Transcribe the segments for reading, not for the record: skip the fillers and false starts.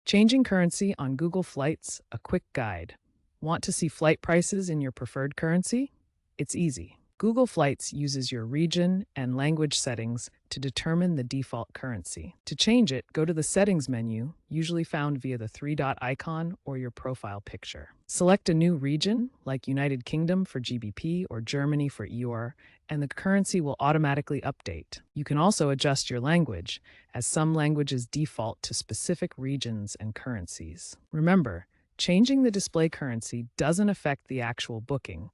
Changing currency on Google Flights, a quick guide. Want to see flight prices in your preferred currency? It's easy. Google Flights uses your region and language settings to determine the default currency. To change it, go to the Settings menu, usually found via the three-dot icon or your profile picture. Select a new region, like United Kingdom for GBP or Germany for EUR, and the currency will automatically update. You can also adjust your language, as some languages default to specific regions and currencies. Remember, changing the display currency doesn't affect the actual booking.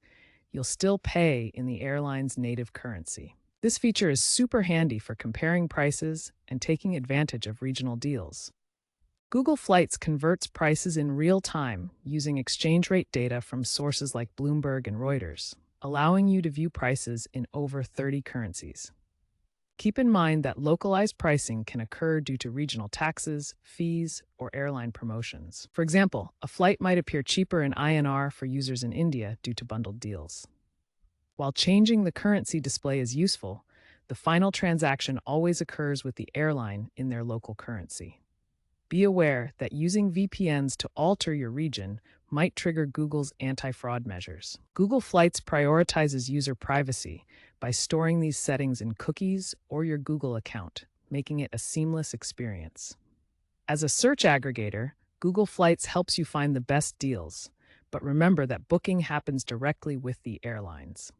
You'll still pay in the airline's native currency. This feature is super handy for comparing prices and taking advantage of regional deals. Google Flights converts prices in real time using exchange rate data from sources like Bloomberg and Reuters, allowing you to view prices in over 30 currencies. Keep in mind that localized pricing can occur due to regional taxes, fees, or airline promotions. For example, a flight might appear cheaper in INR for users in India due to bundled deals. While changing the currency display is useful, the final transaction always occurs with the airline in their local currency. Be aware that using VPNs to alter your region might trigger Google's anti-fraud measures. Google Flights prioritizes user privacy by storing these settings in cookies or your Google account, making it a seamless experience. As a search aggregator, Google Flights helps you find the best deals, but remember that booking happens directly with the airlines.